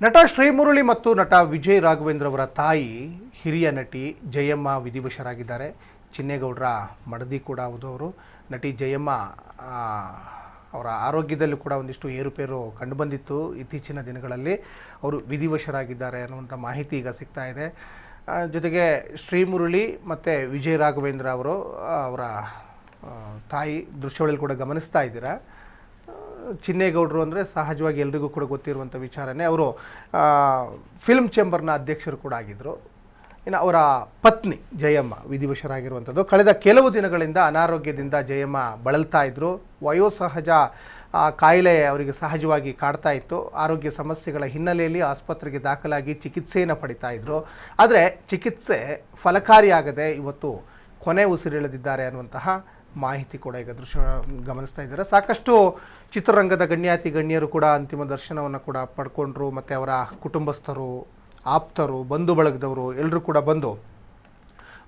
ನಟ ಶ್ರೀಮುರಳಿ ಮತ್ತು ನಟ ವಿಜಯ್ ರಾಘವೇಂದ್ರ ಅವರ ತಾಯಿ ಹಿರಿಯ ನಟಿ ಜಯಮ್ಮ ವಿಧಿವಶರಾಗಿದ್ದಾರೆ. ಚಿನ್ನೇಗೌಡರ ಮಡದಿ ಕೂಡ ಹೌದು ಅವರು. ನಟಿ ಜಯಮ್ಮ ಅವರ ಆರೋಗ್ಯದಲ್ಲೂ ಕೂಡ ಒಂದಿಷ್ಟು ಏರುಪೇರು ಕಂಡುಬಂದಿತ್ತು. ಇತ್ತೀಚಿನ ದಿನಗಳಲ್ಲಿ ಅವರು ವಿಧಿವಶರಾಗಿದ್ದಾರೆ ಅನ್ನುವಂಥ ಮಾಹಿತಿ ಈಗ ಸಿಗ್ತಾ ಇದೆ. ಜೊತೆಗೆ ಶ್ರೀಮುರಳಿ ಮತ್ತು ವಿಜಯ್ ರಾಘವೇಂದ್ರ ಅವರು ಅವರ ತಾಯಿ ದೃಶ್ಯಗಳಲ್ಲಿ ಕೂಡ ಗಮನಿಸ್ತಾ ಇದ್ದೀರಾ. ಚಿನ್ನೇಗೌಡರು ಅಂದರೆ ಸಹಜವಾಗಿ ಎಲ್ರಿಗೂ ಕೂಡ ಗೊತ್ತಿರುವಂಥ ವಿಚಾರನೇ. ಅವರು ಫಿಲ್ಮ್ ಚೇಂಬರ್ನ ಅಧ್ಯಕ್ಷರು ಕೂಡ ಆಗಿದ್ದರು. ಇನ್ನು ಅವರ ಪತ್ನಿ ಜಯಮ್ಮ ವಿಧಿವಶರಾಗಿರುವಂಥದ್ದು. ಕಳೆದ ಕೆಲವು ದಿನಗಳಿಂದ ಅನಾರೋಗ್ಯದಿಂದ ಜಯಮ್ಮ ಬಳಲ್ತಾ ಇದ್ದರು. ವಯೋಸಹಜ ಕಾಯಿಲೆ ಅವರಿಗೆ ಸಹಜವಾಗಿ ಕಾಡ್ತಾ ಇತ್ತು. ಆರೋಗ್ಯ ಸಮಸ್ಯೆಗಳ ಹಿನ್ನೆಲೆಯಲ್ಲಿ ಆಸ್ಪತ್ರೆಗೆ ದಾಖಲಾಗಿ ಚಿಕಿತ್ಸೆಯನ್ನು ಪಡಿತಾ ಇದ್ದರು. ಆದರೆ ಚಿಕಿತ್ಸೆ ಫಲಕಾರಿಯಾಗದೆ ಇವತ್ತು ಕೊನೆ ಉಸಿರೆಳೆದಿದ್ದಾರೆ ಅನ್ನುವಂತಹ ಮಾಹಿತಿ ಕೂಡ ಈಗ ದೃಶ್ಯ ಗಮನಿಸ್ತಾ ಇದ್ದಾರೆ. ಸಾಕಷ್ಟು ಚಿತ್ರರಂಗದ ಗಣ್ಯರು ಕೂಡ ಅಂತಿಮ ದರ್ಶನವನ್ನು ಕೂಡ ಪಡ್ಕೊಂಡ್ರು. ಮತ್ತು ಅವರ ಕುಟುಂಬಸ್ಥರು, ಆಪ್ತರು, ಬಂಧು ಬಳಗದವರು ಎಲ್ಲರೂ ಕೂಡ ಬಂದು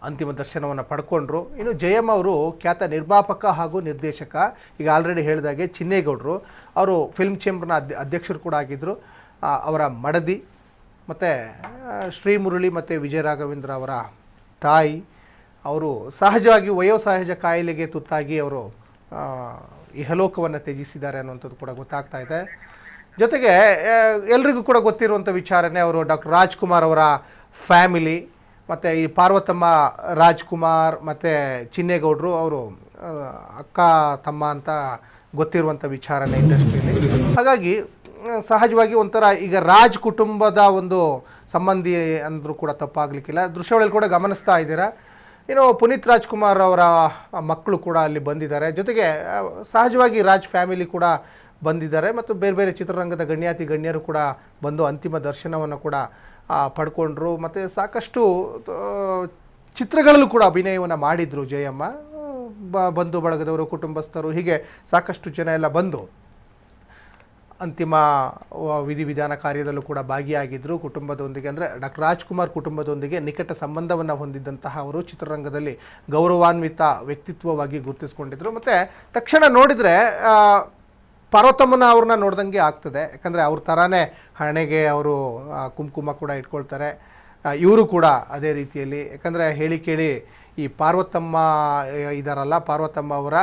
ಅಂತಿಮ ದರ್ಶನವನ್ನು ಪಡ್ಕೊಂಡ್ರು. ಇನ್ನು ಜಯಮ್ಮ ಅವರು ಖ್ಯಾತ ನಿರ್ಮಾಪಕ ಹಾಗೂ ನಿರ್ದೇಶಕ. ಈಗ ಆಲ್ರೆಡಿ ಹೇಳಿದಾಗೆ ಚಿನ್ನೇಗೌಡರು ಅವರು ಫಿಲ್ಮ್ ಚೇಂಬರ್ನ ಅಧ್ಯಕ್ಷರು ಕೂಡ ಆಗಿದ್ದರು. ಅವರ ಮಡದಿ ಮತ್ತು ಶ್ರೀಮುರಳಿ ಮತ್ತು ವಿಜಯ ರಾಘವೇಂದ್ರ ಅವರ ತಾಯಿ ಅವರು ಸಹಜವಾಗಿ ವಯೋಸಹಜ ಕಾಯಿಲೆಗೆ ತುತ್ತಾಗಿ ಅವರು ಇಹಲೋಕವನ್ನು ತ್ಯಜಿಸಿದ್ದಾರೆ ಅನ್ನುವಂಥದ್ದು ಕೂಡ ಗೊತ್ತಾಗ್ತಾ ಇದೆ. ಜೊತೆಗೆ ಎಲ್ರಿಗೂ ಕೂಡ ಗೊತ್ತಿರುವಂಥ ವಿಚಾರನೇ, ಅವರು ಡಾಕ್ಟರ್ ರಾಜ್ಕುಮಾರ್ ಅವರ ಫ್ಯಾಮಿಲಿ ಮತ್ತು ಈ ಪಾರ್ವತಮ್ಮ ರಾಜ್ಕುಮಾರ್ ಮತ್ತು ಚಿನ್ನೇಗೌಡರು ಅವರು ಅಕ್ಕ ತಮ್ಮ ಅಂತ ಗೊತ್ತಿರುವಂಥ ವಿಚಾರನೇ ಇಂಡಸ್ಟ್ರಿಯಲ್ಲಿ. ಹಾಗಾಗಿ ಸಹಜವಾಗಿ ಒಂಥರ ಈಗ ರಾಜ್ ಕುಟುಂಬದ ಒಂದು ಸಂಬಂಧಿ ಅಂದರೂ ಕೂಡ ತಪ್ಪಾಗಲಿಕ್ಕಿಲ್ಲ. ದೃಶ್ಯಗಳಲ್ಲಿ ಕೂಡ ಗಮನಿಸ್ತಾ ಇದ್ದೀರಾ. ಇನ್ನು ಪುನೀತ್ ರಾಜ್ಕುಮಾರ್ ಅವರ ಮಕ್ಕಳು ಕೂಡ ಅಲ್ಲಿ ಬಂದಿದ್ದಾರೆ. ಜೊತೆಗೆ ಸಹಜವಾಗಿ ರಾಜ್ ಫ್ಯಾಮಿಲಿ ಕೂಡ ಬಂದಿದ್ದಾರೆ. ಮತ್ತು ಬೇರೆ ಬೇರೆ ಚಿತ್ರರಂಗದ ಗಣ್ಯರು ಕೂಡ ಬಂದು ಅಂತಿಮ ದರ್ಶನವನ್ನು ಕೂಡ ಪಡ್ಕೊಂಡ್ರು. ಮತ್ತು ಸಾಕಷ್ಟು ಚಿತ್ರಗಳಲ್ಲೂ ಕೂಡ ಅಭಿನಯವನ್ನು ಮಾಡಿದರು ಜಯಮ್ಮ. ಬಂಧು ಬಳಗದವರು, ಕುಟುಂಬಸ್ಥರು, ಹೀಗೆ ಸಾಕಷ್ಟು ಜನ ಎಲ್ಲ ಬಂದು ಅಂತಿಮ ವಿಧಿವಿಧಾನ ಕಾರ್ಯದಲ್ಲೂ ಕೂಡ ಭಾಗಿಯಾಗಿದ್ದರು. ಕುಟುಂಬದೊಂದಿಗೆ ಅಂದರೆ ಡಾಕ್ಟರ್ ರಾಜ್ಕುಮಾರ್ ಕುಟುಂಬದೊಂದಿಗೆ ನಿಕಟ ಸಂಬಂಧವನ್ನು ಹೊಂದಿದ್ದಂತಹ ಅವರು ಚಿತ್ರರಂಗದಲ್ಲಿ ಗೌರವಾನ್ವಿತ ವ್ಯಕ್ತಿತ್ವವಾಗಿ ಗುರುತಿಸ್ಕೊಂಡಿದ್ದರು. ಮತ್ತು ತಕ್ಷಣ ನೋಡಿದರೆ ಪಾರ್ವತಮ್ಮನ ಅವ್ರನ್ನ ನೋಡ್ದಂಗೆ ಆಗ್ತದೆ. ಯಾಕಂದರೆ ಅವ್ರ ಥರನೇ ಹಣೆಗೆ ಅವರು ಕುಂಕುಮ ಕೂಡ ಇಟ್ಕೊಳ್ತಾರೆ. ಇವರು ಕೂಡ ಅದೇ ರೀತಿಯಲ್ಲಿ. ಯಾಕಂದರೆ ಹೇಳಿ ಕೇಳಿ ಈ ಪಾರ್ವತಮ್ಮ ಇದಾರಲ್ಲ, ಪಾರ್ವತಮ್ಮ ಅವರ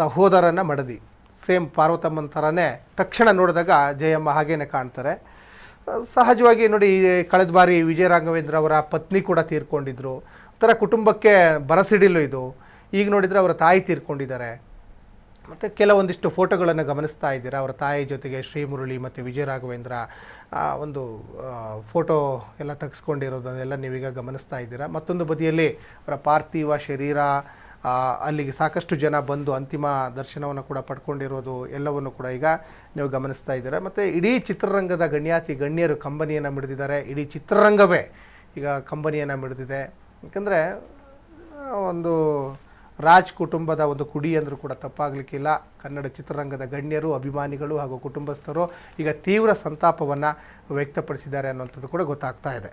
ಸಹೋದರನ ಮಡದಿ, ಸೇಮ್ ಪಾರ್ವತಮ್ಮನ ಥರನೇ ತಕ್ಷಣ ನೋಡಿದಾಗ ಜಯಮ್ಮ ಹಾಗೇನೆ ಕಾಣ್ತಾರೆ. ಸಹಜವಾಗಿ ನೋಡಿ, ಕಳೆದ ಬಾರಿ ವಿಜಯ ರಾಘವೇಂದ್ರ ಅವರ ಪತ್ನಿ ಕೂಡ ತೀರ್ಕೊಂಡಿದ್ರು. ಒಂಥರ ಕುಟುಂಬಕ್ಕೆ ಬರಸಿಡಿಲು ಇದು. ಈಗ ನೋಡಿದರೆ ಅವರ ತಾಯಿ ತೀರ್ಕೊಂಡಿದ್ದಾರೆ. ಮತ್ತು ಕೆಲವೊಂದಿಷ್ಟು ಫೋಟೋಗಳನ್ನು ಗಮನಿಸ್ತಾ ಇದ್ದೀರಾ. ಅವರ ತಾಯಿ ಜೊತೆಗೆ ಶ್ರೀಮುರಳಿ ಮತ್ತು ವಿಜಯ ರಾಘವೇಂದ್ರ ಒಂದು ಫೋಟೋ ಎಲ್ಲ ತೆಗೆಸ್ಕೊಂಡಿರೋದನ್ನೆಲ್ಲ ನೀವೀಗ ಗಮನಿಸ್ತಾ ಇದ್ದೀರಾ. ಮತ್ತೊಂದು ಬದಿಯಲ್ಲಿ ಅವರ ಪಾರ್ಥಿವ ಶರೀರ ಅಲ್ಲಿಗೆ ಸಾಕಷ್ಟು ಜನ ಬಂದು ಅಂತಿಮ ದರ್ಶನವನ್ನು ಕೂಡ ಪಡ್ಕೊಂಡಿರೋದು ಎಲ್ಲವನ್ನು ಕೂಡ ಈಗ ನೀವು ಗಮನಿಸ್ತಾ ಇದ್ದೀರಾ. ಮತ್ತು ಇಡೀ ಚಿತ್ರರಂಗದ ಗಣ್ಯರು ಕಂಬನಿಯನ್ನು ಮಿಡಿದಿದ್ದಾರೆ. ಇಡೀ ಚಿತ್ರರಂಗವೇ ಈಗ ಕಂಬನಿಯನ್ನು ಮಿಡಿದಿದೆ. ಯಾಕಂದರೆ ಒಂದು ರಾಜ್ ಕುಟುಂಬದ ಒಂದು ಕುಡಿ ಅಂದರೂ ಕೂಡ ತಪ್ಪಾಗಲಿಕ್ಕಿಲ್ಲ. ಕನ್ನಡ ಚಿತ್ರರಂಗದ ಗಣ್ಯರು, ಅಭಿಮಾನಿಗಳು ಹಾಗೂ ಕುಟುಂಬಸ್ಥರು ಈಗ ತೀವ್ರ ಸಂತಾಪವನ್ನು ವ್ಯಕ್ತಪಡಿಸಿದ್ದಾರೆ ಅನ್ನುವಂಥದ್ದು ಕೂಡ ಗೊತ್ತಾಗ್ತಾ ಇದೆ.